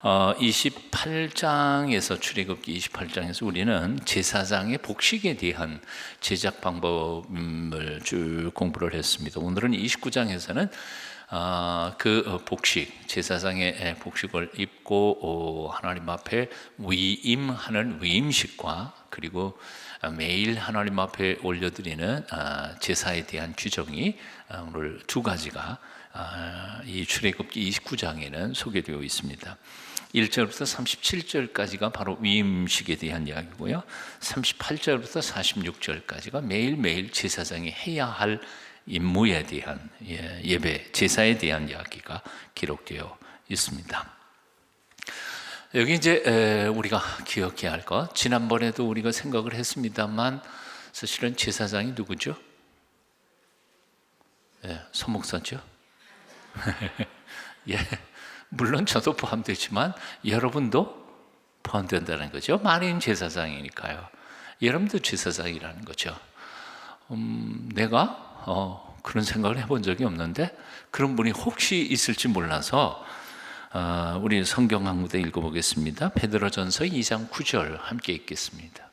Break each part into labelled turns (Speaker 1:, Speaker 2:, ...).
Speaker 1: 28장에서 출애굽기 28장에서 우리는 제사장의 복식에 대한 제작 방법을 쭉 공부를 했습니다. 오늘은 29장에서는 그 복식, 제사장의 복식을 입고 하나님 앞에 위임하는 위임식과 그리고 매일 하나님 앞에 올려드리는 제사에 대한 규정이 오늘 두 가지가 이 출애굽기 29장에는 소개되어 있습니다. 1절부터 37절까지가 바로 위임식에 대한 이야기고요. 38절부터 46절까지가 매일매일 제사장이 해야 할 임무에 대한 예배, 제사에 대한 이야기가 기록되어 있습니다. 여기 이제 우리가 기억해야 할 것, 지난번에도 우리가 생각을 했습니다만 사실은 제사장이 누구죠? 소목사죠? 예, 물론 저도 포함되지만 여러분도 포함된다는 거죠. 만인 제사장이니까요. 여러분도 제사장이라는 거죠. 내가 그런 생각을 해본 적이 없는데 그런 분이 혹시 있을지 몰라서 우리 성경 한 구절 읽어보겠습니다. 베드로전서 2장 9절 함께 읽겠습니다.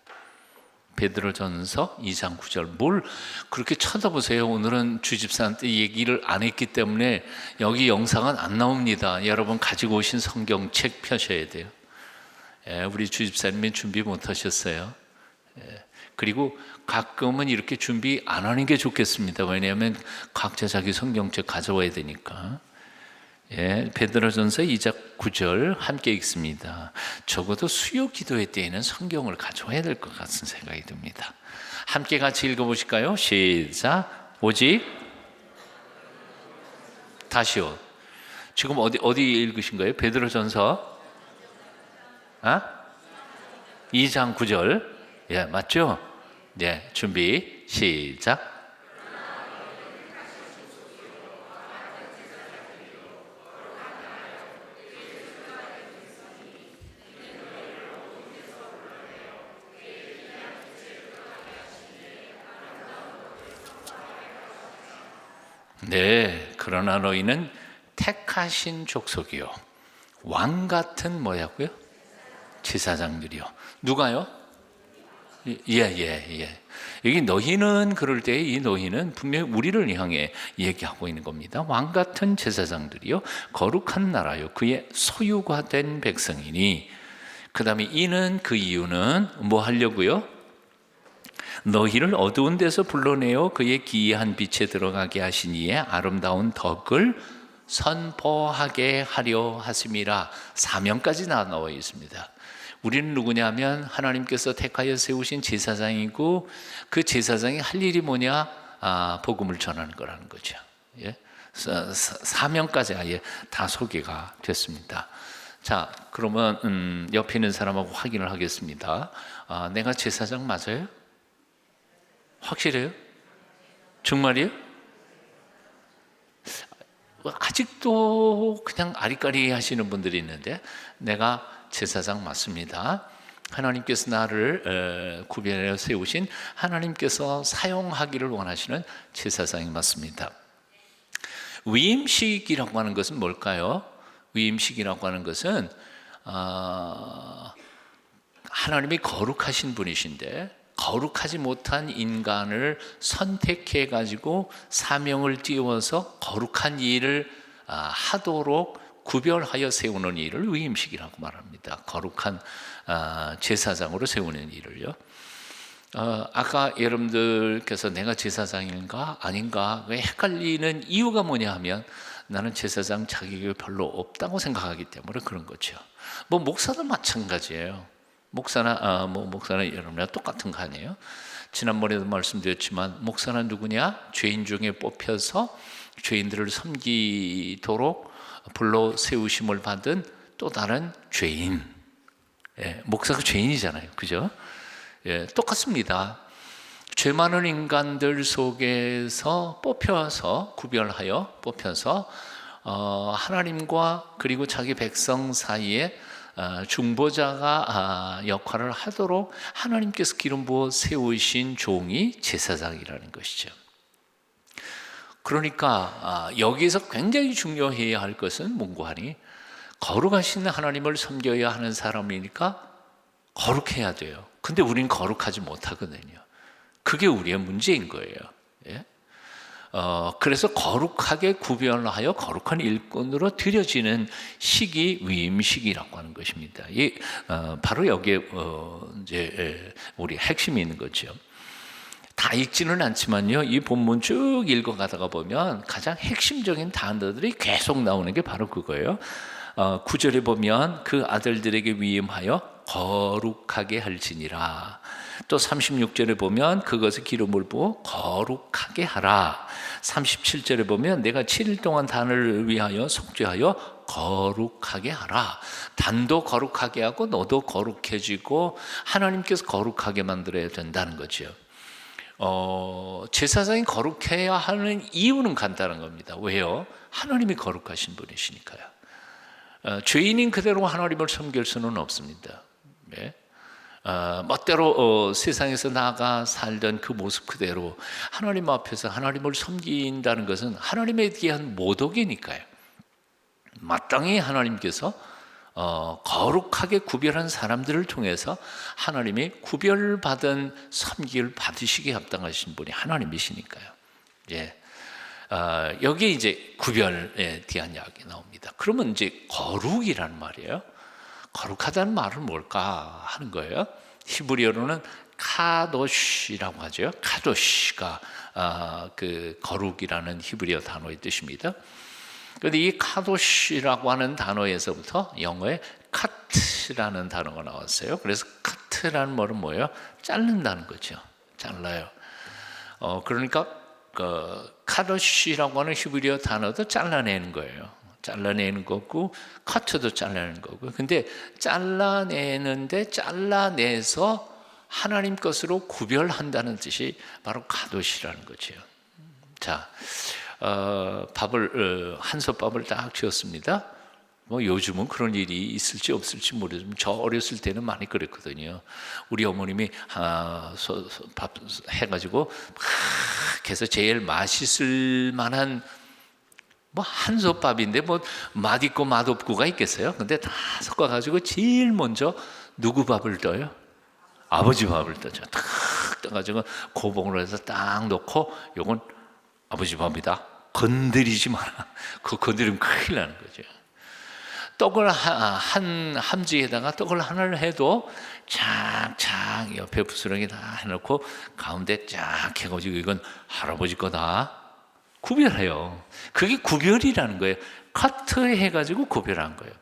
Speaker 1: 베드로전서 2장 9절. 뭘 그렇게 쳐다보세요. 오늘은 주집사한테 얘기를 안 했기 때문에 여기 영상은 안 나옵니다. 여러분 가지고 오신 성경책 펴셔야 돼요. 우리 주집사님이 준비 못 하셨어요. 그리고 가끔은 이렇게 준비 안 하는 게 좋겠습니다. 왜냐하면 각자 자기 성경책 가져와야 되니까. 베드로전서 2장 9절 함께 읽습니다. 적어도 수요 기도회 때에는 성경을 가져와야 될 것 같은 생각이 듭니다. 함께 같이 읽어보실까요? 시작. 오직 다시요. 지금 어디 읽으신 거예요? 베드로전서 2장 9절. 맞죠? 준비 시작. 그러나 너희는 택하신 족속이요 왕 같은 뭐냐고요? 제사장들이요. 누가요? 여기 너희는 그럴 때 이 너희는 분명히 우리를 향해 얘기하고 있는 겁니다. 왕 같은 제사장들이요 거룩한 나라요 그의 소유가 된 백성이니. 그 다음에 이는 그 이유는 뭐 하려고요? 너희를 어두운 데서 불러내어 그의 기이한 빛에 들어가게 하신 이의 아름다운 덕을 선포하게 하려 하심이라. 사명까지 나와 있습니다. 우리는 누구냐면 하나님께서 택하여 세우신 제사장이고 그 제사장이 할 일이 뭐냐? 복음을 전하는 거라는 거죠. 사명까지 아예 다 소개가 됐습니다. 자, 그러면 옆에 있는 사람하고 확인을 하겠습니다. 내가 제사장 맞아요? 확실해요? 정말이에요? 아직도 그냥 아리까리 하시는 분들이 있는데 내가 제사장 맞습니다. 하나님께서 나를 구별하여 세우신 하나님께서 사용하기를 원하시는 제사장이 맞습니다. 위임식이라고 하는 것은 뭘까요? 위임식이라고 하는 것은 하나님이 거룩하신 분이신데 거룩하지 못한 인간을 선택해 가지고 사명을 띄워서 거룩한 일을 하도록 구별하여 세우는 일을 위임식이라고 말합니다. 거룩한 제사장으로 세우는 일을요. 아까 여러분들께서 내가 제사장인가 아닌가 헷갈리는 이유가 뭐냐 하면 나는 제사장 자격이 별로 없다고 생각하기 때문에 그런 거죠. 뭐 목사도 마찬가지예요. 목사나 여러분이랑 똑같은 거 아니에요? 지난번에도 말씀드렸지만 목사는 누구냐? 죄인 중에 뽑혀서 죄인들을 섬기도록 불러 세우심을 받은 또 다른 죄인. 목사가 죄인이잖아요, 그죠? 똑같습니다. 죄 많은 인간들 속에서 구별하여 뽑혀서 하나님과 그리고 자기 백성 사이에 중보자가 역할을 하도록 하나님께서 기름 부어 세우신 종이 제사장이라는 것이죠. 그러니까 여기서 굉장히 중요해야 할 것은 뭔고 하니 거룩하신 하나님을 섬겨야 하는 사람이니까 거룩해야 돼요. 근데 우리는 거룩하지 못하거든요. 그게 우리의 문제인 거예요. 예? 그래서 거룩하게 구별하여 거룩한 일꾼으로 드려지는 시기 위임식이라고 하는 것입니다. 바로 여기에 이제 우리 핵심이 있는 거죠. 다 읽지는 않지만요, 이 본문 쭉 읽어가다가 보면 가장 핵심적인 단어들이 계속 나오는 게 바로 그거예요. 9절에 보면 그 아들들에게 위임하여 거룩하게 할지니라. 또 36절에 보면 그것을 기름을 부어 거룩하게 하라. 37절에 보면 내가 7일 동안 단을 위하여 속죄하여 거룩하게 하라. 단도 거룩하게 하고 너도 거룩해지고 하나님께서 거룩하게 만들어야 된다는 거죠. 제사장이 거룩해야 하는 이유는 간단한 겁니다. 왜요? 하나님이 거룩하신 분이시니까요. 죄인인 그대로 하나님을 섬길 수는 없습니다. 네? 멋대로 세상에서 나아가 살던 그 모습 그대로 하나님 앞에서 하나님을 섬긴다는 것은 하나님에 대한 모독이니까요. 마땅히 하나님께서 거룩하게 구별한 사람들을 통해서 하나님이 구별받은 섬기를 받으시기에 합당하신 분이 하나님이시니까요. 예. 여기에 이제 구별에 대한 이야기 나옵니다. 그러면 이제 거룩이라는 말이에요. 거룩하다는 말은 뭘까 하는 거예요. 히브리어로는 카도시라고 하죠. 카도시가 그 거룩이라는 히브리어 단어의 뜻입니다. 그런데 이 카도시라고 하는 단어에서부터 영어에 카트라는 단어가 나왔어요. 그래서 카트라는 말은 뭐예요? 자른다는 거죠. 잘라요. 그러니까 카도시라고 하는 히브리어 단어도 잘라내는 거예요. 잘라내는 거고 카트도 잘라내는 거고. 근데 잘라내는데 잘라내서 하나님 것으로 구별한다는 뜻이 바로 카도시라는 거죠. 자, 한솥밥을 딱 지었습니다. 뭐 요즘은 그런 일이 있을지 없을지 모르지만 저 어렸을 때는 많이 그랬거든요. 우리 어머님이 밥 해가지고 막 해서 제일 맛있을 만한 뭐 한솥밥인데 뭐 맛있고 맛없고가 있겠어요? 근데 다 섞어가지고 제일 먼저 누구 밥을 떠요? 아버지 밥을 떠죠. 탁 떠가지고 고봉으로 해서 딱 넣고 요건 아버지 밥이다. 건드리지 마라. 그거 건드리면 큰일 나는 거죠. 떡을 한 함지에다가 떡을 하나를 해도 착착 옆에 부스러기 다 해놓고 가운데 쫙 해가지고 이건 할아버지 거다. 구별해요. 그게 구별이라는 거예요. 커트 해가지고 구별한 거예요.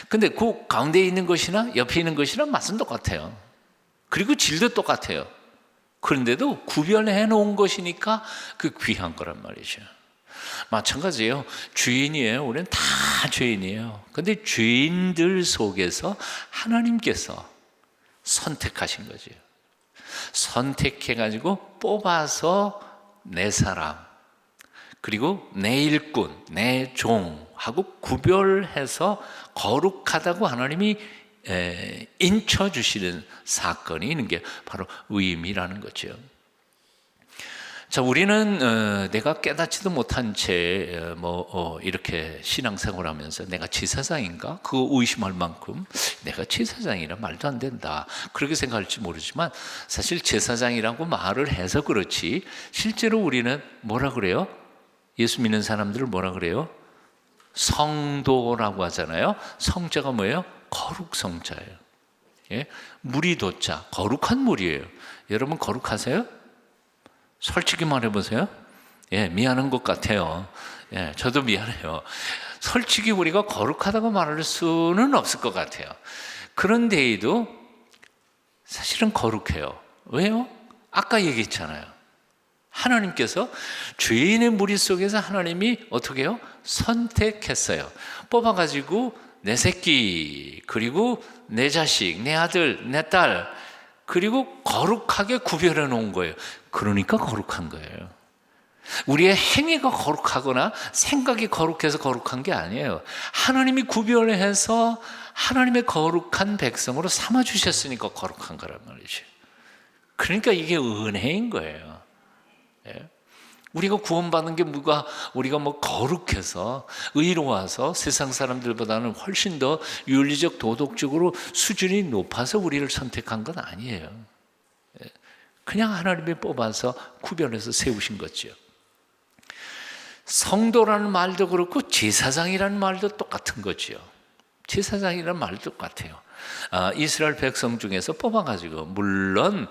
Speaker 1: 근데 그 가운데 있는 것이나 옆에 있는 것이나 맛은 똑같아요. 그리고 질도 똑같아요. 그런데도 구별해 놓은 것이니까 그 귀한 거란 말이죠. 마찬가지예요. 죄인이에요. 우리는 다 죄인이에요. 근데 죄인들 속에서 하나님께서 선택하신 거죠. 선택해가지고 뽑아서 내 사람, 그리고 내 일꾼, 내 종하고 구별해서 거룩하다고 하나님이 인쳐주시는 사건이 있는 게 바로 의임이라는 거죠. 자, 우리는 내가 깨닫지도 못한 채 이렇게 신앙생활하면서 내가 제사장인가? 그거 의심할 만큼 내가 제사장이라 말도 안 된다. 그렇게 생각할지 모르지만 사실 제사장이라고 말을 해서 그렇지 실제로 우리는 뭐라 그래요? 예수 믿는 사람들을 뭐라 그래요? 성도라고 하잖아요. 성자가 뭐예요? 거룩 성자예요. 예? 물이 도자, 거룩한 물이에요. 여러분 거룩하세요? 솔직히 말해보세요. 예, 미안한 것 같아요. 예, 저도 미안해요. 솔직히 우리가 거룩하다고 말할 수는 없을 것 같아요. 그런데에도 사실은 거룩해요. 왜요? 아까 얘기했잖아요. 하나님께서 죄인의 무리 속에서 하나님이 어떻게 해요? 선택했어요. 뽑아가지고 내 새끼, 그리고 내 자식, 내 아들, 내 딸, 그리고 거룩하게 구별해 놓은 거예요. 그러니까 거룩한 거예요. 우리의 행위가 거룩하거나 생각이 거룩해서 거룩한 게 아니에요. 하나님이 구별해서 하나님의 거룩한 백성으로 삼아주셨으니까 거룩한 거란 말이죠. 그러니까 이게 은혜인 거예요. 예. 우리가 구원받는 게 우리가 뭐 거룩해서 의로워서 세상 사람들보다는 훨씬 더 윤리적 도덕적으로 수준이 높아서 우리를 선택한 건 아니에요. 그냥 하나님이 뽑아서 구별해서 세우신 거죠. 성도라는 말도 그렇고 제사장이라는 말도 똑같은 거죠. 제사장이라는 말도 똑같아요. 이스라엘 백성 중에서 뽑아가지고, 물론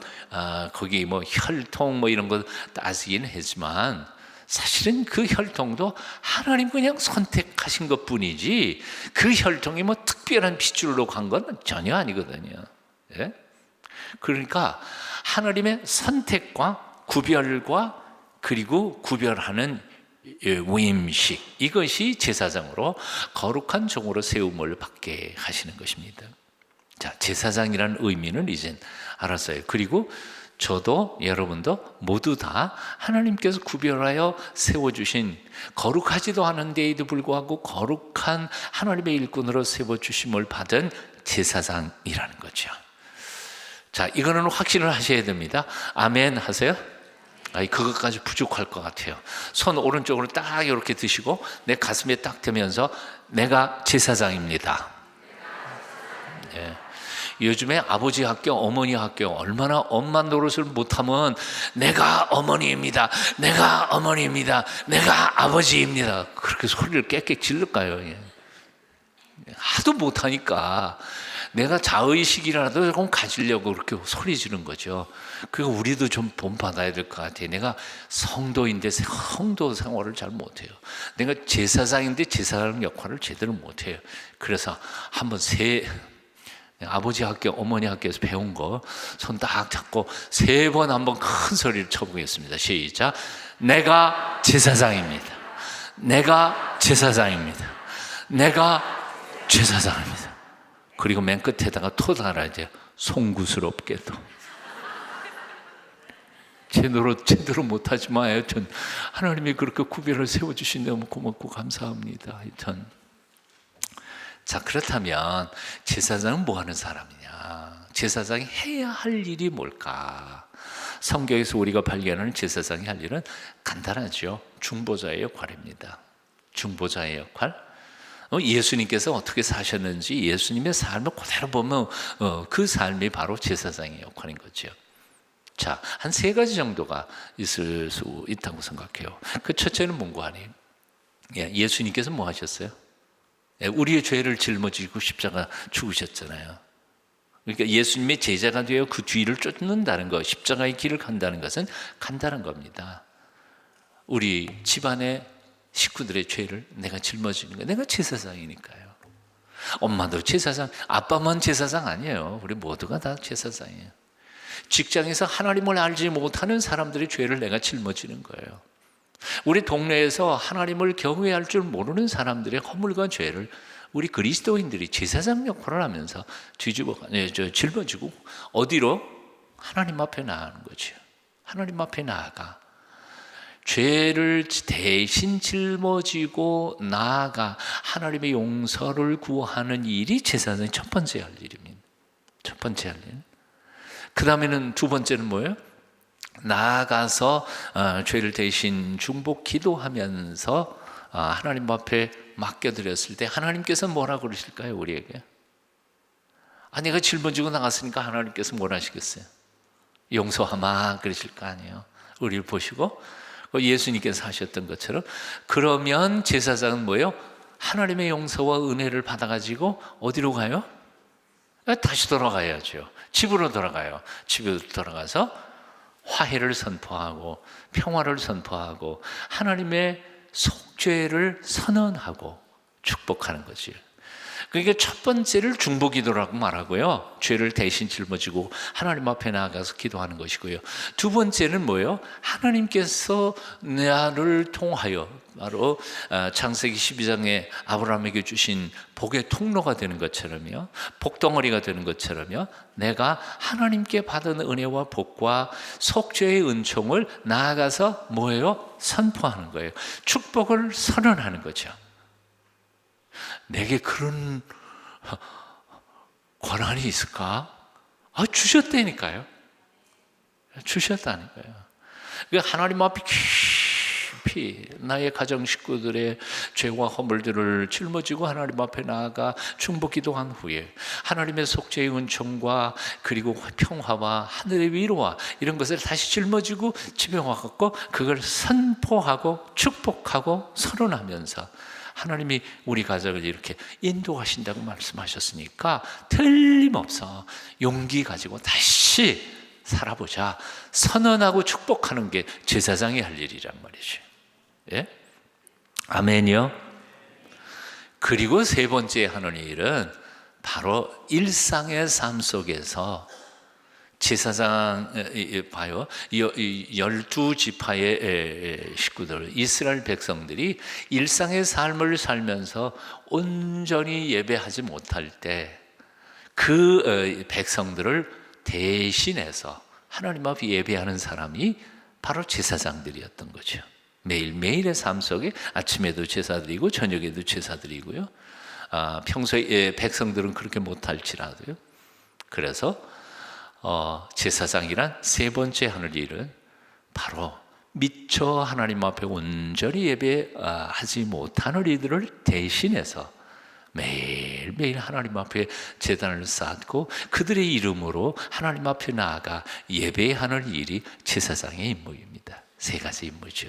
Speaker 1: 거기 뭐 혈통 뭐 이런 거 따지긴 했지만 사실은 그 혈통도 하나님 그냥 선택하신 것 뿐이지 그 혈통이 뭐 특별한 핏줄로 간 건 전혀 아니거든요. 예? 그러니까 하나님의 선택과 구별과 그리고 구별하는 위임식, 이것이 제사장으로 거룩한 종으로 세움을 받게 하시는 것입니다. 자, 제사장이라는 의미는 이젠 알았어요. 그리고 저도 여러분도 모두 다 하나님께서 구별하여 세워주신, 거룩하지도 않은데에도 불구하고 거룩한 하나님의 일꾼으로 세워주심을 받은 제사장이라는 거죠. 자, 이거는 확신을 하셔야 됩니다. 아멘 하세요? 그것까지 부족할 것 같아요. 손 오른쪽으로 딱 이렇게 드시고 내 가슴에 딱 대면서 내가 제사장입니다. 예. 요즘에 아버지 합격, 어머니 합격, 얼마나 엄마 노릇을 못하면 내가 어머니입니다, 내가 어머니입니다, 내가 아버지입니다, 그렇게 소리를 깨끗 질를까요? 하도 못하니까 내가 자의식이라도 조금 가지려고 그렇게 소리 지른 거죠. 그리고 우리도 좀 본받아야 될 것 같아요. 내가 성도인데 성도 생활을 잘 못해요. 내가 제사장인데 제사장 역할을 제대로 못해요. 그래서 한번 아버지 학교, 어머니 학교에서 배운 거 손 딱 잡고 3번 한번 큰 소리를 쳐보겠습니다. 시작. 내가 제사장입니다. 내가 제사장입니다. 내가 제사장입니다. 그리고 맨 끝에다가 토 달아야 돼요. 송구스럽게도. 제대로 못하지만 하여튼 하나님이 그렇게 구별을 세워주신 너무 고맙고 감사합니다. 하여튼. 자, 그렇다면 제사장은 뭐 하는 사람이냐? 제사장이 해야 할 일이 뭘까? 성경에서 우리가 발견하는 제사장이 할 일은 간단하죠. 중보자의 역할입니다. 중보자의 역할. 예수님께서 어떻게 사셨는지 예수님의 삶을 그대로 보면 그 삶이 바로 제사장의 역할인 거죠. 자, 한 3가지 정도가 있을 수 있다고 생각해요. 그 첫째는 뭔가 아니에요. 예수님께서 뭐 하셨어요? 우리의 죄를 짊어지고 십자가 죽으셨잖아요. 그러니까 예수님의 제자가 되어 그 뒤를 쫓는다는 것, 십자가의 길을 간다는 것은 간단한 겁니다. 우리 집안의 식구들의 죄를 내가 짊어지는 거예요. 내가 제사장이니까요. 엄마도 제사장, 아빠만 제사장 아니에요. 우리 모두가 다 제사장이에요. 직장에서 하나님을 알지 못하는 사람들의 죄를 내가 짊어지는 거예요. 우리 동네에서 하나님을 경외할 줄 모르는 사람들의 허물과 죄를 우리 그리스도인들이 제사장 역할을 하면서 짊어지고 어디로? 하나님 앞에 나아가는 거죠. 하나님 앞에 나아가 죄를 대신 짊어지고 나아가 하나님의 용서를 구하는 일이 제사장의 첫 번째 할 일입니다. 첫 번째 할 일. 그 다음에는 두 번째는 뭐예요? 나아가서 죄를 대신 중복 기도하면서 하나님 앞에 맡겨드렸을 때 하나님께서 뭐라 그러실까요? 우리에게 내가 짊어지고 나갔으니까 하나님께서 뭐라 하시겠어요? 용서하마 그러실 거 아니에요. 우리를 보시고 예수님께서 하셨던 것처럼. 그러면 제사장은 뭐예요? 하나님의 용서와 은혜를 받아가지고 어디로 가요? 다시 돌아가야죠. 집으로 돌아가요. 집으로 돌아가서 화해를 선포하고 평화를 선포하고 하나님의 속죄를 선언하고 축복하는 거지. 그러니까 첫 번째를 중보기도라고 말하고요. 죄를 대신 짊어지고 하나님 앞에 나아가서 기도하는 것이고요. 두 번째는 뭐예요? 하나님께서 나를 통하여 바로 창세기 12장에 아브라함에게 주신 복의 통로가 되는 것처럼요, 복덩어리가 되는 것처럼요, 내가 하나님께 받은 은혜와 복과 속죄의 은총을 나아가서 뭐예요? 선포하는 거예요. 축복을 선언하는 거죠. 내게 그런 권한이 있을까? 주셨다니까요. 주셨다니까요. 하나님 앞에 깊이 나의 가정 식구들의 죄와 허물들을 짊어지고 하나님 앞에 나아가 중보 기도한 후에 하나님의 속죄의 은총과 그리고 평화와 하늘의 위로와 이런 것을 다시 짊어지고 집에 와갖고 그걸 선포하고 축복하고 선언하면서 하나님이 우리 가정을 이렇게 인도하신다고 말씀하셨으니까 틀림없어 용기 가지고 다시 살아보자 선언하고 축복하는 게 제사장이 할 일이란 말이죠. 예? 아멘이요. 그리고 세 번째 하는 일은 바로 일상의 삶 속에서 제사장 봐요. 12지파의 식구들, 이스라엘 백성들이 일상의 삶을 살면서 온전히 예배하지 못할 때 그 백성들을 대신해서 하나님 앞에 예배하는 사람이 바로 제사장들이었던 거죠. 매일매일의 삶 속에 아침에도 제사드리고 저녁에도 제사드리고요. 평소에 백성들은 그렇게 못할지라도요. 그래서 제사장이란 세 번째 하는 일은 바로 미처 하나님 앞에 온전히 예배하지 못하는 이들을 대신해서 매일매일 하나님 앞에 제단을 쌓고 그들의 이름으로 하나님 앞에 나아가 예배하는 일이 제사장의 임무입니다. 세 가지 임무죠.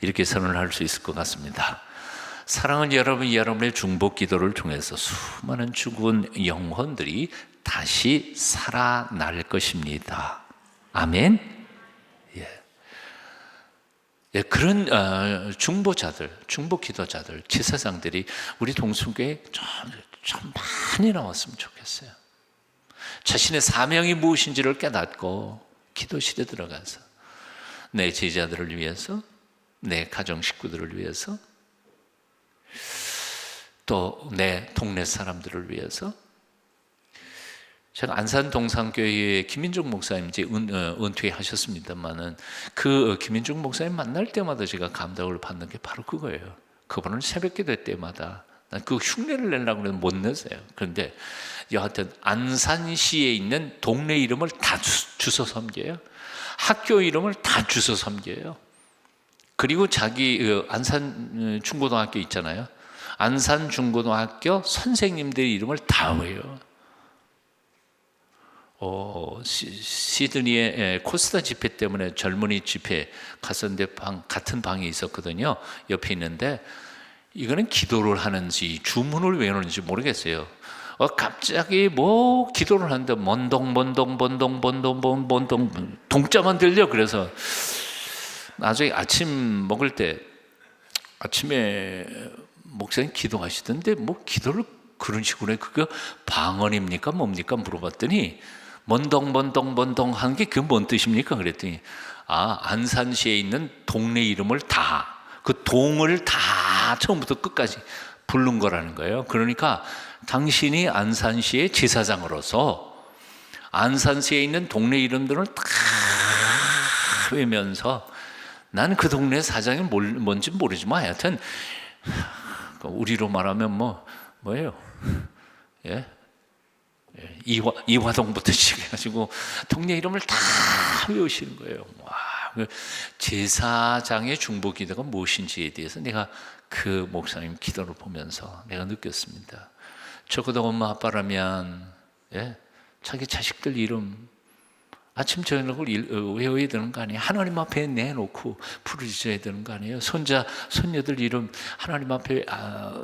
Speaker 1: 이렇게 선언을 할 수 있을 것 같습니다. 사랑하는 여러분, 여러분의 중보 기도를 통해서 수많은 죽은 영혼들이 다시 살아날 것입니다. 아멘. 예, 그런 중보자들, 중보 기도자들, 제사장들이 우리 동성교회에 좀 많이 나왔으면 좋겠어요. 자신의 사명이 무엇인지를 깨닫고 기도실에 들어가서 내 제자들을 위해서, 내 가정 식구들을 위해서, 또 내 동네 사람들을 위해서. 제가 안산 동산교회의 김민중 목사님 이제 은퇴하셨습니다만은 그 김민중 목사님 만날 때마다 제가 감동을 받는 게 바로 그거예요. 그분은 새벽기도 때마다 난 그 흉내를 내려고 해도 못 내세요. 그런데 여하튼 안산시에 있는 동네 이름을 다 주워 섬겨요. 학교 이름을 다 주워 섬겨요. 그리고 자기 안산 중고등학교 있잖아요. 안산 중고등학교 선생님들의 이름을 다 외워요. 시드니의 코스타 집회 때문에 젊은이 집회 갔었는데 같은 방이 있었거든요. 옆에 있는데 이거는 기도를 하는지 주문을 외우는지 모르겠어요. 갑자기 뭐 기도를 하는데 먼동 동자만 들려. 그래서 나중에 아침 먹을 때 아침에 목사님 기도하시던데 뭐 기도를 그런 식으로 해. 그게 방언입니까 뭡니까 물어봤더니 먼동 하는 게 그게 뭔 뜻입니까? 그랬더니 안산시에 있는 동네 이름을 다, 그 동을 다 처음부터 끝까지 부른 거라는 거예요. 그러니까 당신이 안산시의 제사장으로서 안산시에 있는 동네 이름들을 다 외면서 난 그 동네 사장이 뭔지 모르지만 하여튼 우리로 말하면 뭐예요? 예? 이화동부터 시작해가지고 동네 이름을 다 외우시는 거예요. 와, 제사장의 중보 기도가 무엇인지에 대해서 내가 그 목사님 기도를 보면서 내가 느꼈습니다. 적어도 엄마 아빠라면 자기 자식들 이름 아침 저녁을 외워야 되는 거 아니에요? 하나님 앞에 내놓고 부르짖어야 되는 거 아니에요? 손자 손녀들 이름 하나님 앞에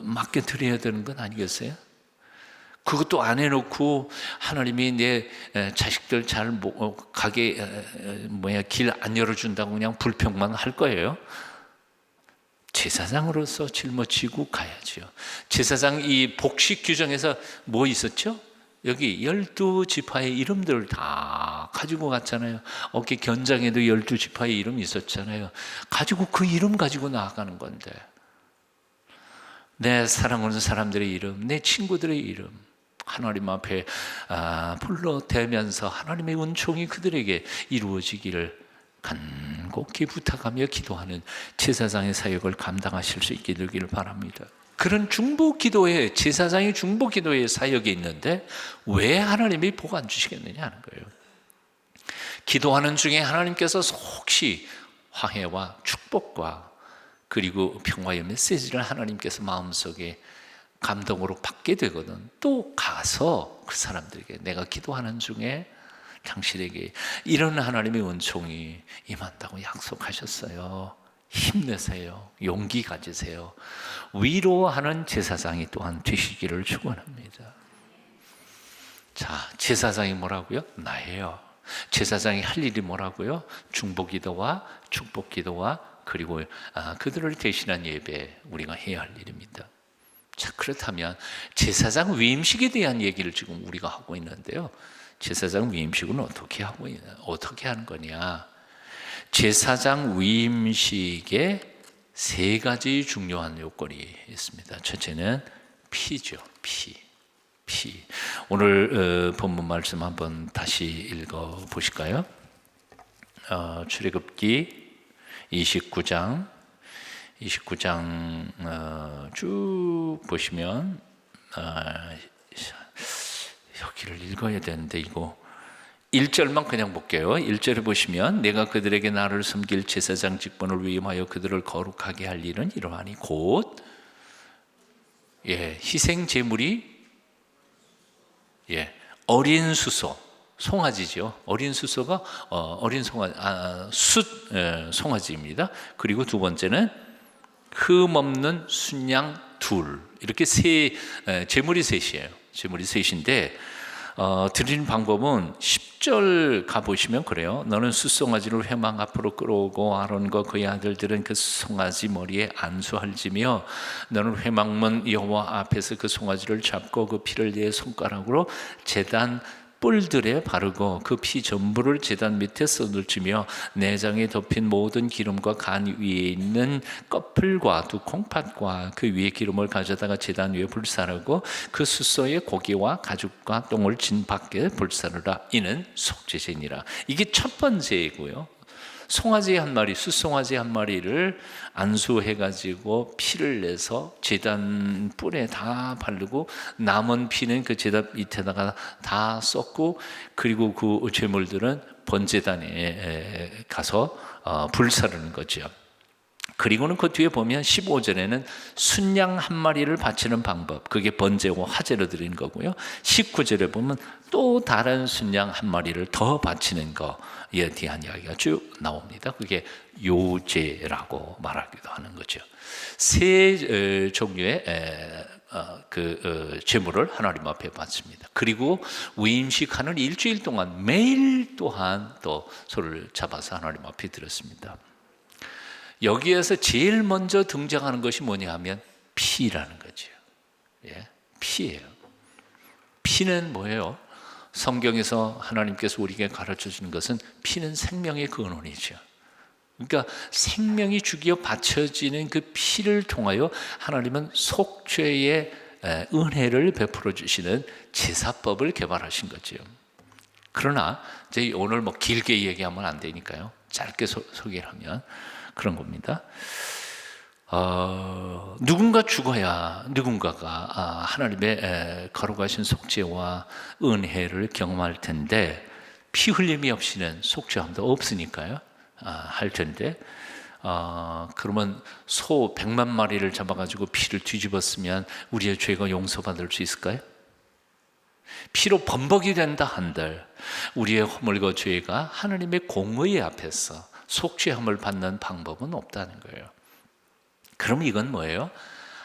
Speaker 1: 맡겨드려야 되는 건 아니겠어요? 그것도 안 해놓고 하나님이 내 자식들 잘 가게 길 안 열어준다고 그냥 불평만 할 거예요? 제사장으로서 짊어지고 가야죠. 제사장 이 복식 규정에서 뭐 있었죠? 여기 12지파의 이름들을 다 가지고 갔잖아요. 어깨 견장에도 12지파의 이름이 있었잖아요. 가지고 그 이름 가지고 나아가는 건데 내 사랑하는 사람들의 이름, 내 친구들의 이름 하나님 앞에 불러대면서 하나님의 은총이 그들에게 이루어지기를 간곡히 부탁하며 기도하는 제사장의 사역을 감당하실 수 있게 되기를 바랍니다. 그런 중보 기도에, 제사장의 중보 기도의 사역이 있는데 왜 하나님이 복 안 주시겠느냐 하는 거예요. 기도하는 중에 하나님께서 혹시 화해와 축복과 그리고 평화의 메시지를 하나님께서 마음속에 감동으로 받게 되거든. 또 가서 그 사람들에게 내가 기도하는 중에 당신에게 이런 하나님의 은총이 임한다고 약속하셨어요. 힘내세요. 용기 가지세요. 위로하는 제사장이 또한 되시기를 축원합니다. 자, 제사장이 뭐라고요? 나예요. 제사장이 할 일이 뭐라고요? 중보기도와 축복기도와 그리고 그들을 대신한 예배, 우리가 해야 할 일입니다. 자, 그렇다면 제사장 위임식에 대한 얘기를 지금 우리가 하고 있는데요. 제사장 위임식은 어떻게 하는 거냐? 제사장 위임식에 세 가지 중요한 요건이 있습니다. 첫째는 피죠. 피. 오늘 본문 말씀 한번 다시 읽어 보실까요? 출애굽기 29장 쭉 보시면 여기를 읽어야 되는데 이거 1절만 그냥 볼게요. 1절에 보시면 내가 그들에게 나를 섬길 제사장 직분을 위임하여 그들을 거룩하게 할 일은 이러하니 곧 희생 제물이 어린 수소, 송아지죠. 어린 수소가 어린 송아지입니다. 그리고 두 번째는 흠 없는 순양 둘, 이렇게 제물이 셋이에요. 제물이 셋인데 드리는 방법은 10절 가보시면 그래요. 너는 숫송아지를 회막 앞으로 끌어오고 아론과 그의 아들들은 그 송아지 머리에 안수할지며 너는 회막문 여호와 앞에서 그 송아지를 잡고 그 피를 네 손가락으로 제단 뿔들에 바르고 그 피 전부를 제단 밑에 쏟을지며 내장에 덮인 모든 기름과 간 위에 있는 껍질과 두 콩팥과 그 위에 기름을 가져다가 제단 위에 불사르고 그 숫소의 고기와 가죽과 똥을 진 밖에 불사르라. 이는 속죄제니라. 이게 첫 번째이고요. 송아지 한 마리, 숫송아지 한 마리를 안수해가지고 피를 내서 제단 뿔에 다 바르고 남은 피는 그 제단 밑에다가 다 쏟고 그리고 그 제물들은 번제단에 가서 불사르는 거죠. 그리고는 그 뒤에 보면 15절에는 순양 한 마리를 바치는 방법, 그게 번제와 화제로 드리는 거고요. 19절에 보면 또 다른 순양 한 마리를 더 바치는 거에 대한 이야기가 쭉 나옵니다. 그게 요제라고 말하기도 하는 거죠. 세 종류의 제물을 하나님 앞에 바칩니다. 그리고 위임식하는 일주일 동안 매일 또한 또 소를 잡아서 하나님 앞에 드렸습니다. 여기에서 제일 먼저 등장하는 것이 뭐냐 하면 피라는 거죠. 피예요. 피는 뭐예요? 성경에서 하나님께서 우리에게 가르쳐 주는 것은 피는 생명의 근원이죠. 그러니까 생명이 주기어 바쳐지는 그 피를 통하여 하나님은 속죄의 은혜를 베풀어 주시는 제사법을 개발하신 거죠. 그러나 이제 오늘 길게 얘기하면 안 되니까요. 짧게 소개를 하면 그런 겁니다. 누군가 죽어야 누군가가 하나님의 거룩하신 속죄와 은혜를 경험할 텐데 피 흘림이 없이는 속죄함도 없으니까요. 할 텐데 그러면 소 100만 마리를 잡아가지고 피를 뒤집었으면 우리의 죄가 용서받을 수 있을까요? 피로 범벅이 된다 한들 우리의 허물과 죄가 하나님의 공의 앞에서 속죄함을 받는 방법은 없다는 거예요. 그럼 이건 뭐예요?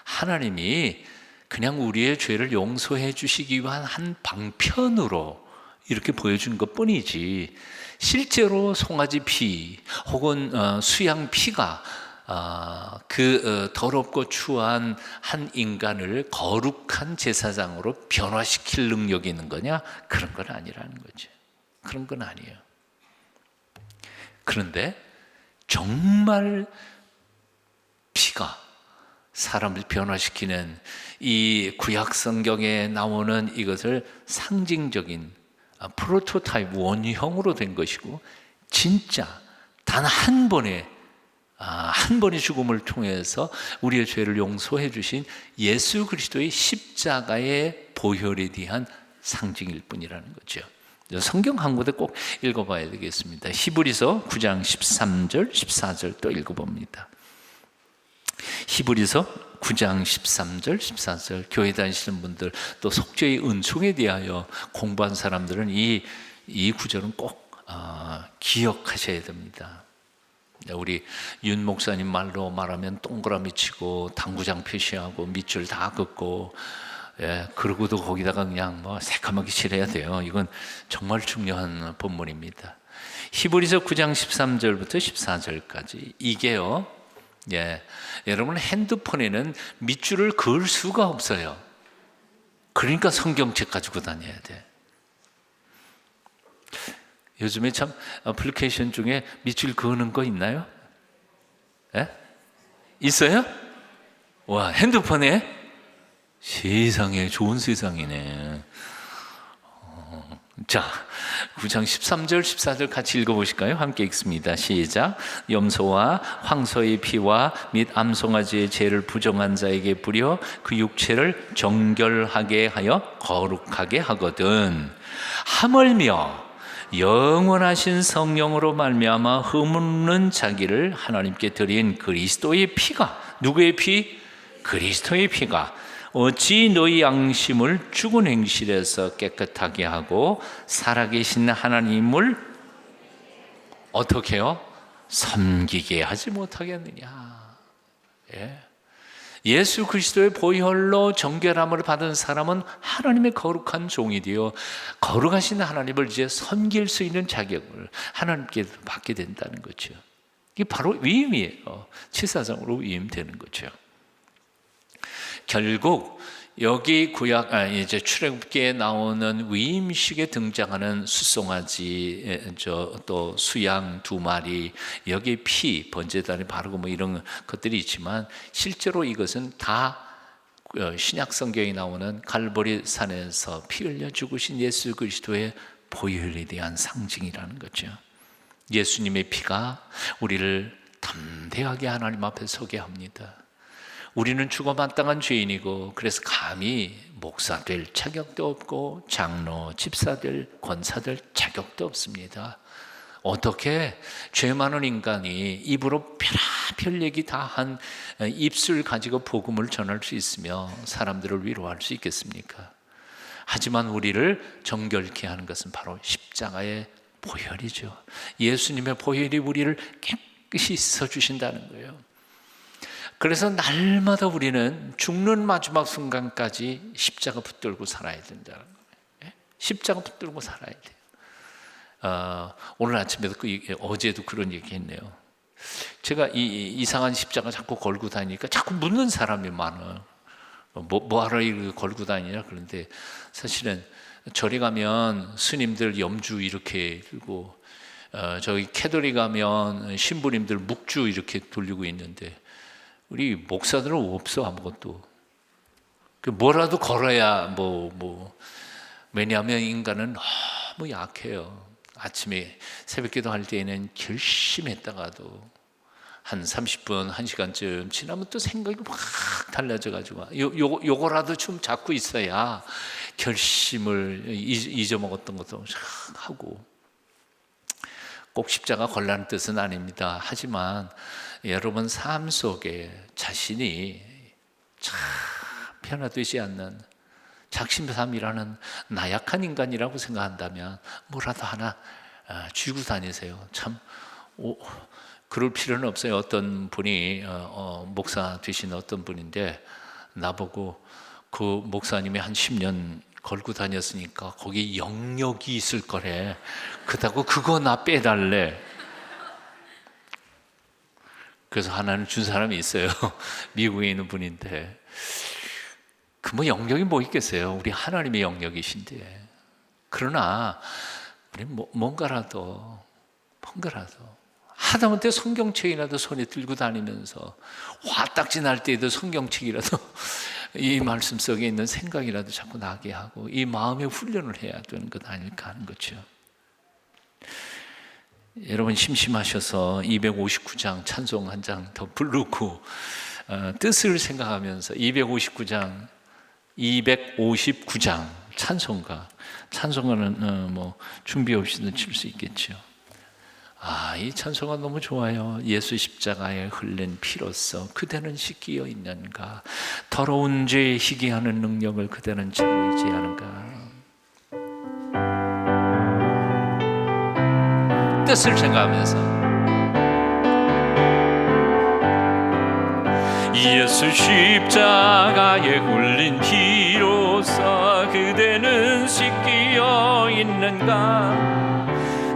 Speaker 1: 하나님이 그냥 우리의 죄를 용서해 주시기 위한 한 방편으로 이렇게 보여주는 것뿐이지 실제로 송아지 피 혹은 수양 피가 더럽고 추한 한 인간을 거룩한 제사장으로 변화시킬 능력이 있는 거냐? 그런 건 아니라는 거죠. 그런 건 아니에요. 그런데 정말 피가 사람을 변화시키는 이 구약 성경에 나오는 이것을 상징적인 프로토타입 원형으로 된 것이고 진짜 단 한 번의 죽음을 통해서 우리의 죄를 용서해 주신 예수 그리스도의 십자가의 보혈에 대한 상징일 뿐이라는 거죠. 성경 한 군데 꼭 읽어봐야 되겠습니다. 히브리서 9장 13절, 14절 또 읽어봅니다. 히브리서 9장 13절, 14절 교회 다니시는 분들 또 속죄의 은총에 대하여 공부한 사람들은 이 구절은 꼭 기억하셔야 됩니다. 우리 윤 목사님 말로 말하면 동그라미 치고 당구장 표시하고 밑줄 다 긋고 그러고도 거기다가 그냥 새까맣게 칠해야 돼요. 이건 정말 중요한 본문입니다. 히브리서 9장 13절부터 14절까지 이게요. 여러분 핸드폰에는 밑줄을 그을 수가 없어요. 그러니까 성경책 가지고 다녀야 돼. 요즘에 참 애플리케이션 중에 밑줄 그으는 거 있나요? 있어요? 와, 핸드폰에? 세상에, 좋은 세상이네. 자, 9장 13절, 14절 같이 읽어보실까요? 함께 읽습니다. 시작. 염소와 황소의 피와 및 암송아지의 죄를 부정한 자에게 뿌려 그 육체를 정결하게 하여 거룩하게 하거든. 하물며 영원하신 성령으로 말미암아 흠없는 자기를 하나님께 드린 그리스도의 피가, 누구의 피? 그리스도의 피가 어찌 너희 양심을 죽은 행실에서 깨끗하게 하고 살아계신 하나님을 어떻게 해요? 섬기게 하지 못하겠느냐. 예수 그리스도의 보혈로 정결함을 받은 사람은 하나님의 거룩한 종이 되어 거룩하신 하나님을 이제 섬길 수 있는 자격을 하나님께 받게 된다는 거죠. 이게 바로 위임이에요. 치사성으로 위임되는 거죠. 결국 여기 이제 출애굽기에 나오는 위임식에 등장하는 숫송아지, 또 수양 2마리, 여기 피, 번제단에 바르고 이런 것들이 있지만 실제로 이것은 다 신약 성경에 나오는 갈보리 산에서 피 흘려 죽으신 예수 그리스도의 보혈에 대한 상징이라는 거죠. 예수님의 피가 우리를 담대하게 하나님 앞에 서게 합니다. 우리는 죽어마땅한 죄인이고 그래서 감히 목사 될 자격도 없고 장로, 집사 될, 권사 될 자격도 없습니다. 어떻게 죄 많은 인간이 입으로 별의별 얘기 다 한 입술 가지고 복음을 전할 수 있으며 사람들을 위로할 수 있겠습니까? 하지만 우리를 정결케 하는 것은 바로 십자가의 보혈이죠. 예수님의 보혈이 우리를 깨끗이 씻어주신다는 거예요. 그래서 날마다 우리는 죽는 마지막 순간까지 십자가 붙들고 살아야 된다는 거예요. 십자가 붙들고 살아야 돼요. 오늘 아침에도 어제도 그런 얘기 했네요. 제가 이상한 십자가 자꾸 걸고 다니니까 자꾸 묻는 사람이 많아요. 뭐하러 이거 걸고 다니냐. 그런데 사실은 절에 가면 스님들 염주 이렇게 들고 저기 캐톨릭 가면 신부님들 묵주 이렇게 돌리고 있는데 우리 목사들은 없어. 아무것도. 뭐라도 걸어야 왜냐하면 인간은 너무 약해요. 아침에 새벽기도 할 때에는 결심했다가도 한 30분, 1시간쯤 지나면 또 생각이 확 달라져가지고 요거라도 좀 잡고 있어야 결심을 잊어먹었던 것도 하고. 꼭 십자가 걸라는 뜻은 아닙니다. 하지만 여러분 삶 속에 자신이 참 변화되지 않는 작심삼일하는 나약한 인간이라고 생각한다면 뭐라도 하나 쥐고 다니세요. 참 그럴 필요는 없어요. 어떤 분이 목사 되신 어떤 분인데 나보고 그 목사님이 한 10년 걸고 다녔으니까 거기 영역이 있을 거래. 그렇다고 그거 나 빼달래. 그래서 하나는 준 사람이 있어요. 미국에 있는 분인데 그 영역이 뭐 있겠어요. 우리 하나님의 영역이신데. 그러나 우리 뭔가라도 하다못해 성경책이라도 손에 들고 다니면서 화딱지 날 때에도 성경책이라도 이 말씀 속에 있는 생각이라도 자꾸 나게 하고 이 마음의 훈련을 해야 되는 것 아닐까 하는 거죠. 여러분 심심하셔서 259장 찬송 한 장 더 부르고 뜻을 생각하면서 259장 찬송가는 뭐 준비 없이도 칠 수 있겠죠. 이 찬송가 너무 좋아요. 예수 십자가에 흘린 피로써 그대는 씻기어 있는가, 더러운 죄에 희귀하는 능력을 그대는 참고 있지 않은가. 뜻을 생각하면서 예수 십자가에 흘린 피로써 그대는 씻기어 있는가,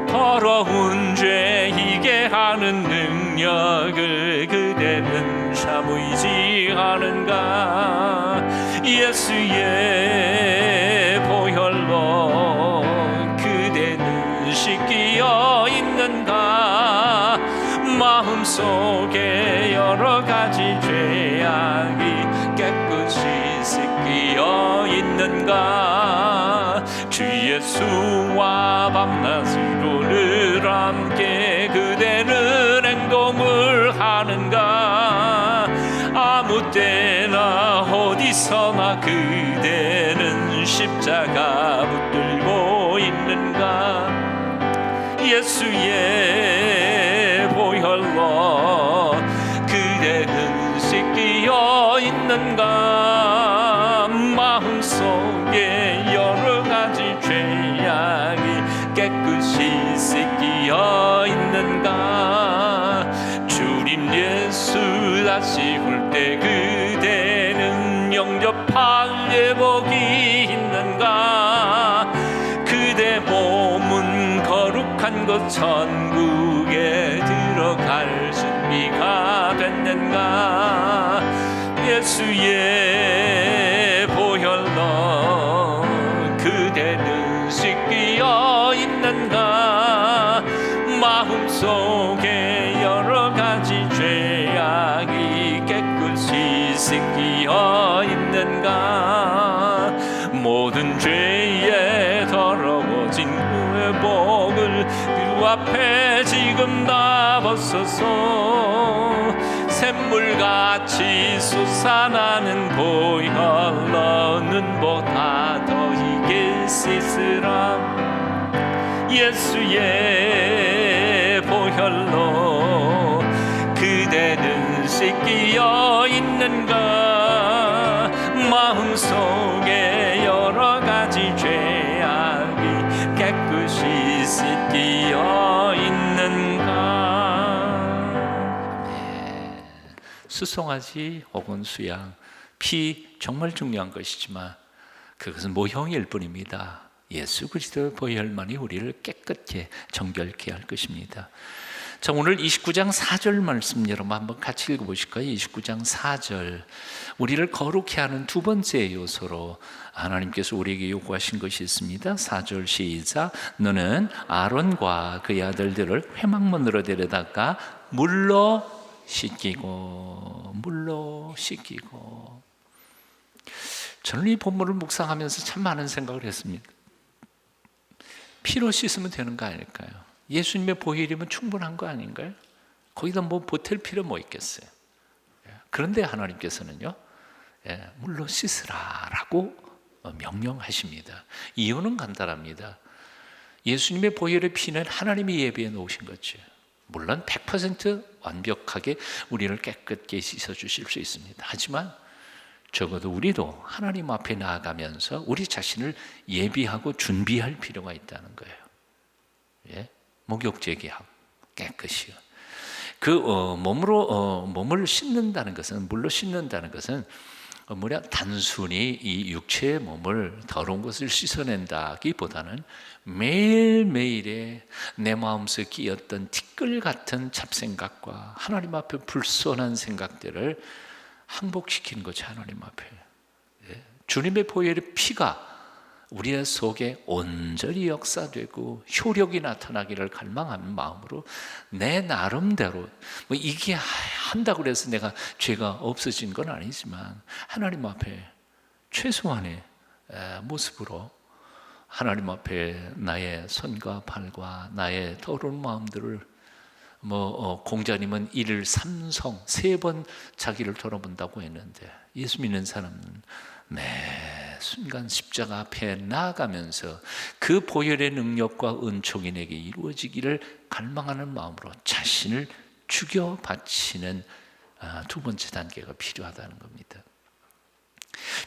Speaker 1: 더러운 죄 희게 하는 능력을 그대는 참으이지 않은가. 예수의 보혈로 그대는 씻기어 있는가, 마음속에 여러 가지 죄악이 깨끗이 씻기어 있는가. 주 예수와 밤낮으로 늘 함께 그대는 행동을 하는가, 아무 때나 어디서나 그대는 십자가 붙들고 있는가. 예수의 보혈로 그대는 씻기어 있는가, 마음속에 여러 가지 죄악이 깨끗이 씻기어 있는가. 주님 예수 다시 올 때 그대는 영접할 예복이 있는가, 그대 몸은 거룩한 것 천국에 들어갈 준비가 됐는가. 예수의 보혈로 그대는 씻기어 있는가, 마음속에 여러 가지 죄악이 깨끗이 씻기어 있는가. 모든 죄에 더러워진 그의 복을 그 앞에 지금 다 벗어서 샘물같이 솟아나는 보혈로 눈보다 더 희게 씻으라. 예수의 보혈로 그대는 씻기어 있는가, 마음속에 여러 가지 죄악이 깨끗이 씻기어 있는가. 수송아지 혹은 수양, 피 정말 중요한 것이지만 그것은 모형일 뿐입니다. 예수 그리스도의 보혈만이 우리를 깨끗게 정결케 할 것입니다. 자, 오늘 29장 4절 말씀 여러분 한번 같이 읽어보실까요? 29장 4절, 우리를 거룩케 하는 두 번째 요소로 하나님께서 우리에게 요구하신 것이 있습니다. 4절 시작. 너는 아론과 그의 아들들을 회막문으로 데려다가 물로 씻기고. 저는 이 본문을 묵상하면서 참 많은 생각을 했습니다. 피로 씻으면 되는 거 아닐까요? 예수님의 보혈이면 충분한 거 아닌가요? 거기다 뭐 보탤 필요 뭐 있겠어요? 그런데 하나님께서는요, 물로 씻으라라고 명령하십니다. 이유는 간단합니다. 예수님의 보혈의 피는 하나님이 예비해 놓으신 거죠. 물론 100% 완벽하게 우리를 깨끗게 씻어주실 수 있습니다. 하지만 적어도 우리도 하나님 앞에 나아가면서 우리 자신을 예비하고 준비할 필요가 있다는 거예요. 목욕 제기하고 깨끗이요. 몸을 씻는다는 것은, 물로 씻는다는 것은 단순히 이 육체의 몸을 더러운 것을 씻어낸다기보다는 매일매일의 내 마음속에 끼었던 티끌 같은 잡생각과 하나님 앞에 불손한 생각들을 항복시키는 거죠. 하나님 앞에 주님의 보혈의 피가 우리의 속에 온전히 역사되고 효력이 나타나기를 갈망하는 마음으로 내 나름대로 이게 한다고 해서 내가 죄가 없어진 건 아니지만 하나님 앞에 최소한의 모습으로 하나님 앞에 나의 손과 발과 나의 더러운 마음들을 공자님은 1일 3성 3번 자기를 돌아본다고 했는데 예수 믿는 사람은 매 순간 십자가 앞에 나아가면서 그 보혈의 능력과 은총이 내게 이루어지기를 갈망하는 마음으로 자신을 죽여 바치는 두 번째 단계가 필요하다는 겁니다.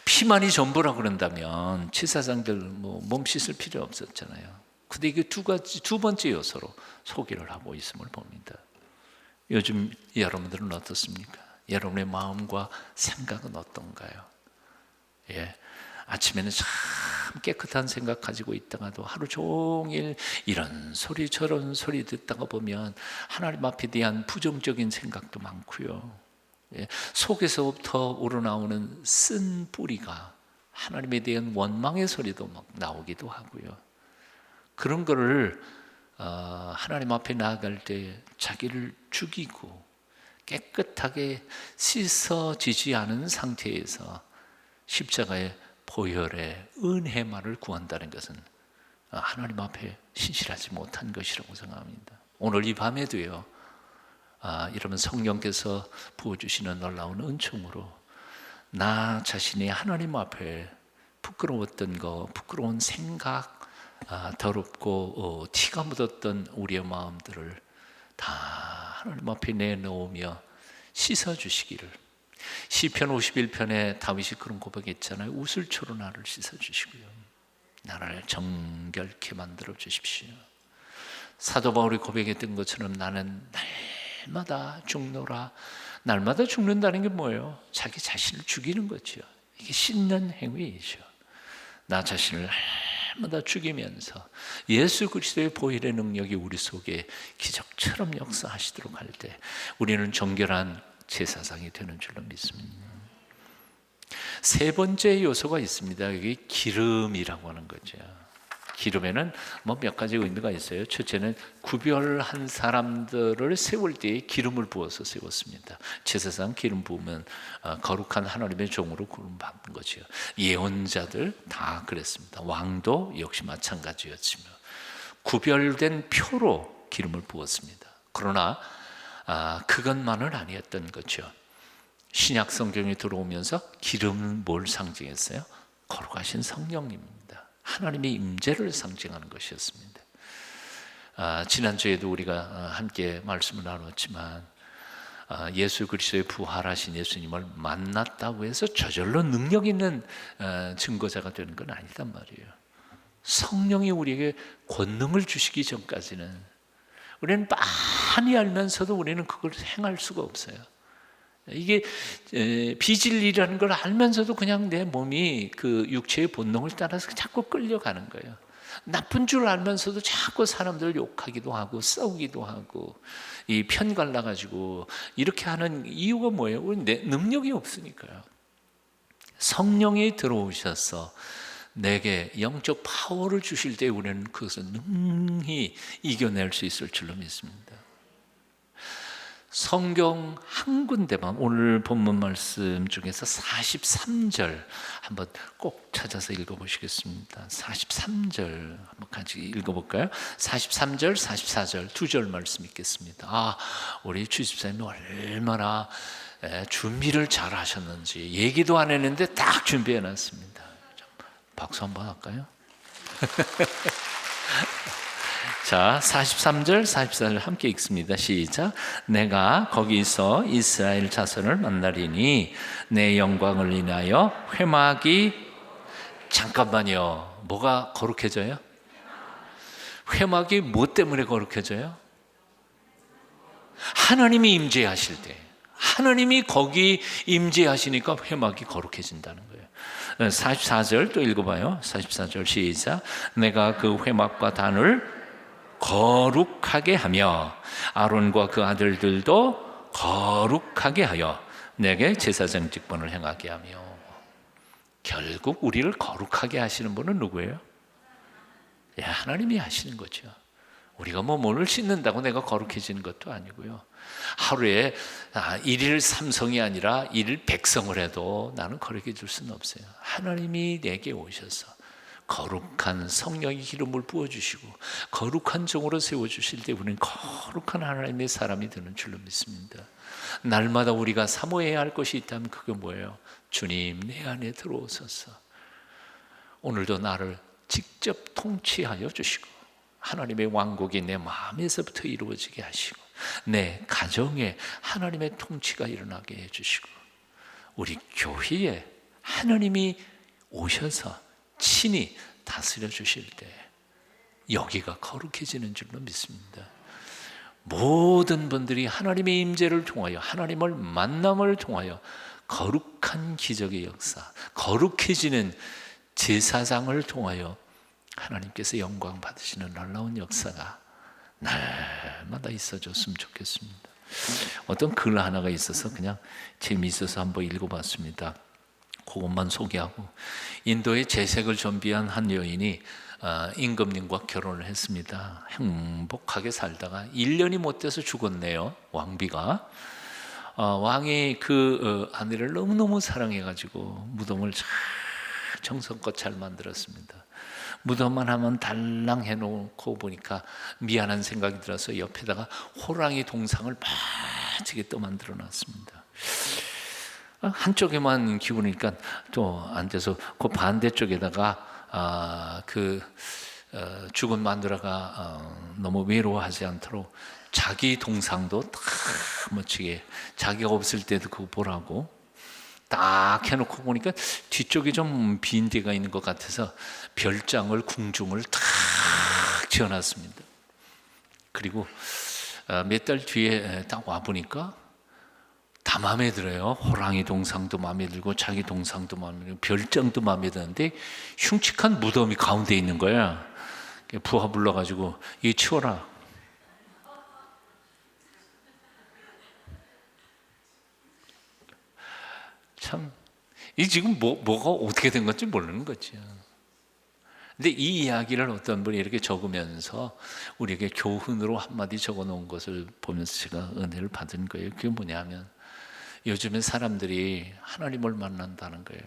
Speaker 1: 피만이 전부라 그런다면 제사장들 몸 씻을 필요 없었잖아요. 근데 이게 두 번째 요소로 소개를 하고 있음을 봅니다. 요즘 여러분들은 어떻습니까? 여러분의 마음과 생각은 어떤가요? 아침에는 참 깨끗한 생각 가지고 있다가도 하루 종일 이런 소리 저런 소리 듣다가 보면 하나님 앞에 대한 부정적인 생각도 많고요. 속에서부터 우러나오는 쓴 뿌리가 하나님에 대한 원망의 소리도 막 나오기도 하고요. 그런 거를 하나님 앞에 나아갈 때 자기를 죽이고 깨끗하게 씻어지지 않은 상태에서 십자가의 보혈의 은혜만을 구한다는 것은 하나님 앞에 신실하지 못한 것이라고 생각합니다. 오늘 이 밤에도요, 여러분 성령께서 부어주시는 놀라운 은총으로 나 자신이 하나님 앞에 부끄러웠던 거, 부끄러운 생각, 더럽고 티가 묻었던 우리의 마음들을 다 하나님 앞에 내놓으며 씻어주시기를. 시편 51편에 다윗이 그런 고백했잖아요. 우슬초로 나를 씻어주시고요, 나를 정결케 만들어 주십시오. 사도 바울이 고백했던 것처럼 나는 날마다 죽노라. 날마다 죽는다는 게 뭐예요? 자기 자신을 죽이는 거죠. 이게 씻는 행위이죠. 나 자신을 날마다 죽이면서 예수 그리스도의 보혈의 능력이 우리 속에 기적처럼 역사하시도록 할 때 우리는 정결한 제사장이 되는 줄로 믿습니다. 세 번째 요소가 있습니다. 이게 기름이라고 하는 거죠. 기름에는 몇 가지 의미가 있어요. 첫째는 구별한 사람들을 세울 때에 기름을 부어서 세웠습니다. 제사장 기름 부으면 거룩한 하나님의 종으로 기름 받는 거죠. 예언자들 다 그랬습니다. 왕도 역시 마찬가지였지만 구별된 표로 기름을 부었습니다. 그러나 그것만은 아니었던 거죠. 신약 성경에 들어오면서 기름은 뭘 상징했어요? 거룩하신 성령님입니다. 하나님의 임재를 상징하는 것이었습니다. 지난주에도 우리가 함께 말씀을 나눴지만 예수 그리스도의 부활하신 예수님을 만났다고 해서 저절로 능력 있는 증거자가 되는 건 아니단 말이에요. 성령이 우리에게 권능을 주시기 전까지는 우리는 많이 알면서도 우리는 그걸 행할 수가 없어요. 이게 비진리라는 걸 알면서도 그냥 내 몸이 그 육체의 본능을 따라서 자꾸 끌려가는 거예요. 나쁜 줄 알면서도 자꾸 사람들을 욕하기도 하고 싸우기도 하고 이 편 갈라가지고 이렇게 하는 이유가 뭐예요? 우리 내 능력이 없으니까요. 성령이 들어오셔서 내게 영적 파워를 주실 때 우리는 그것을 능히 이겨낼 수 있을 줄로 믿습니다. 성경 한 군데만 오늘 본문 말씀 중에서 43절 한번 꼭 찾아서 읽어보시겠습니다. 43절 한번 같이 읽어볼까요? 43절, 44절 두 절 말씀 읽겠습니다. 우리 주집사님이 얼마나 준비를 잘 하셨는지 얘기도 안 했는데 딱 준비해 놨습니다. 박수 한번 할까요? 자, 43절, 44절 함께 읽습니다. 시작. 내가 거기서 이스라엘 자손을 만나리니 내 영광을 인하여 회막이 잠깐만요. 뭐가 거룩해져요? 회막이 뭐 때문에 거룩해져요? 하나님이 임재하실 때, 하나님이 거기 임재하시니까 회막이 거룩해진다는 거예요. 44절 또 읽어봐요. 44절 시작. 내가 그 회막과 단을 거룩하게 하며 아론과 그 아들들도 거룩하게 하여 내게 제사장 직분을 행하게 하며. 결국 우리를 거룩하게 하시는 분은 누구예요? 하나님이 하시는 거죠. 우리가 몸을 씻는다고 내가 거룩해지는 것도 아니고요. 하루에 1일 3성이 아니라 1일 100성을 해도 나는 거룩해질 수는 없어요. 하나님이 내게 오셔서 거룩한 성령의 기름을 부어주시고 거룩한 종으로 세워주실 때 우리는 거룩한 하나님의 사람이 되는 줄로 믿습니다. 날마다 우리가 사모해야 할 것이 있다면 그게 뭐예요? 주님 내 안에 들어오소서. 오늘도 나를 직접 통치하여 주시고 하나님의 왕국이 내 마음에서부터 이루어지게 하시고 내 가정에 하나님의 통치가 일어나게 해주시고 우리 교회에 하나님이 오셔서 친히 다스려 주실 때 여기가 거룩해지는 줄로 믿습니다. 모든 분들이 하나님의 임재를 통하여 하나님을 만남을 통하여 거룩한 기적의 역사, 거룩해지는 제사장을 통하여 하나님께서 영광 받으시는 놀라운 역사가 날마다 있어졌으면 좋겠습니다. 어떤 글 하나가 있어서 그냥 재미있어서 한번 읽어봤습니다. 그것만 소개하고, 인도의 재색을 준비한 한 여인이 임금님과 결혼을 했습니다. 행복하게 살다가 1년이 못 돼서 죽었네요. 왕비가. 왕이 그 아내를 너무너무 사랑해가지고 무덤을 정성껏 잘 만들었습니다. 무덤만 하면 달랑 해놓고 보니까 미안한 생각이 들어서 옆에다가 호랑이 동상을 빠지게 또 만들어 놨습니다. 한쪽에만 기울으니까 또 안 돼서 그 반대쪽에다가 죽은 마누라가 너무 외로워하지 않도록 자기 동상도 딱 멋지게, 자기가 없을 때도 그거 보라고 딱 해놓고 보니까 뒤쪽에 좀 빈 데가 있는 것 같아서 별장을, 궁중을 딱 지어놨습니다. 그리고 몇 달 뒤에 딱 와보니까 다 마음에 들어요. 호랑이 동상도 마음에 들고 자기 동상도 마음에 들고 별장도 마음에 드는데 흉측한 무덤이 가운데 있는 거야. 부하 불러가지고 이 치워라. 참, 이 지금 뭐가 어떻게 된 건지 모르는 거죠. 근데 이 이야기를 어떤 분이 이렇게 적으면서 우리에게 교훈으로 한마디 적어 놓은 것을 보면서 제가 은혜를 받은 거예요. 그게 뭐냐면 요즘에 사람들이 하나님을 만난다는 거예요.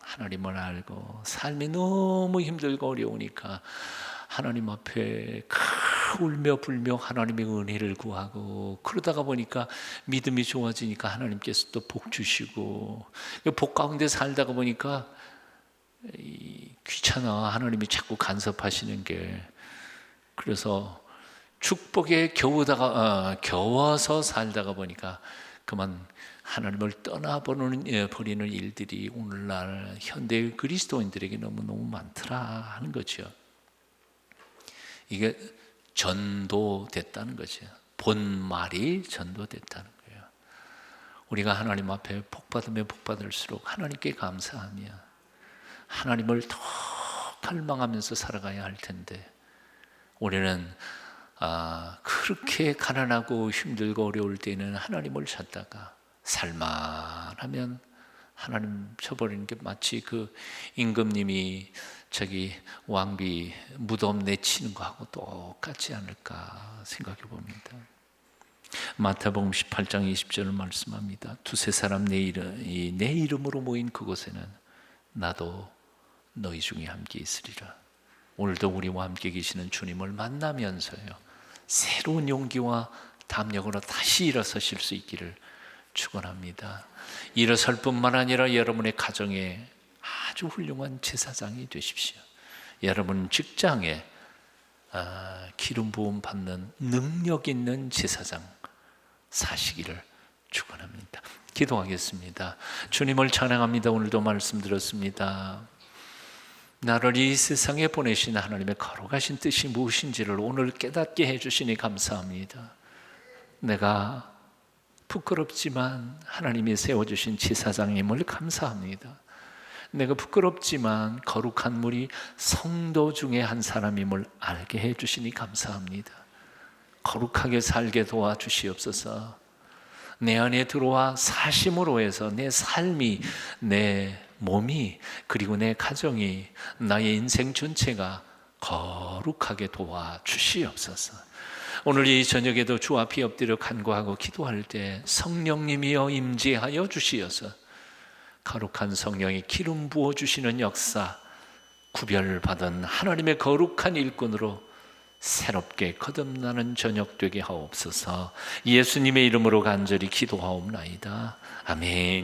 Speaker 1: 하나님을 알고 삶이 너무 힘들고 어려우니까 하나님 앞에 울며 불며 하나님의 은혜를 구하고, 그러다가 보니까 믿음이 좋아지니까 하나님께서 또 복 주시고, 복 가운데 살다가 보니까 귀찮아, 하나님이 자꾸 간섭하시는 게. 그래서 축복에 겨워서 살다가 보니까 그만 하나님을 떠나버리는 일들이 오늘날 현대 그리스도인들에게 너무너무 많더라 하는 거죠. 이게 전도됐다는 거죠. 본말이 전도됐다는 거예요. 우리가 하나님 앞에 복받으면 복받을수록 하나님께 감사하며 하나님을 더 갈망하면서 살아가야 할 텐데, 우리는 그렇게 가난하고 힘들고 어려울 때는 하나님을 찾다가 살만하면 하나님 쳐버리는 게 마치 그 임금님이 저기 왕비 무덤 내치는 거하고 똑같지 않을까 생각해 봅니다. 마태복음 18장 20절을 말씀합니다. 두세 사람 내 이름으로 모인 그곳에는 나도 너희 중에 함께 있으리라. 오늘도 우리와 함께 계시는 주님을 만나면서요, 새로운 용기와 담력으로 다시 일어서실 수 있기를 축원합니다. 일어설 뿐만 아니라 여러분의 가정에 아주 훌륭한 제사장이 되십시오. 여러분 직장에 기름 부음 받는 능력 있는 제사장 사시기를 축원합니다. 기도하겠습니다. 주님을 찬양합니다. 오늘도 말씀 들었습니다. 나를 이 세상에 보내신 하나님의 거룩하신 뜻이 무엇인지를 오늘 깨닫게 해주시니 감사합니다. 내가 부끄럽지만 하나님이 세워주신 제사장임을 감사합니다. 내가 부끄럽지만 거룩한 물이 성도 중에 한 사람임을 알게 해주시니 감사합니다. 거룩하게 살게 도와주시옵소서. 내 안에 들어와 사심으로 해서 내 삶이, 내 몸이, 그리고 내 가정이, 나의 인생 전체가 거룩하게 도와주시옵소서. 오늘 이 저녁에도 주 앞에 엎드려 간구하고 기도할 때 성령님이여 임재하여 주시어서 거룩한 성령이 기름 부어주시는 역사, 구별받은 하나님의 거룩한 일꾼으로 새롭게 거듭나는 저녁 되게 하옵소서. 예수님의 이름으로 간절히 기도하옵나이다. 아멘.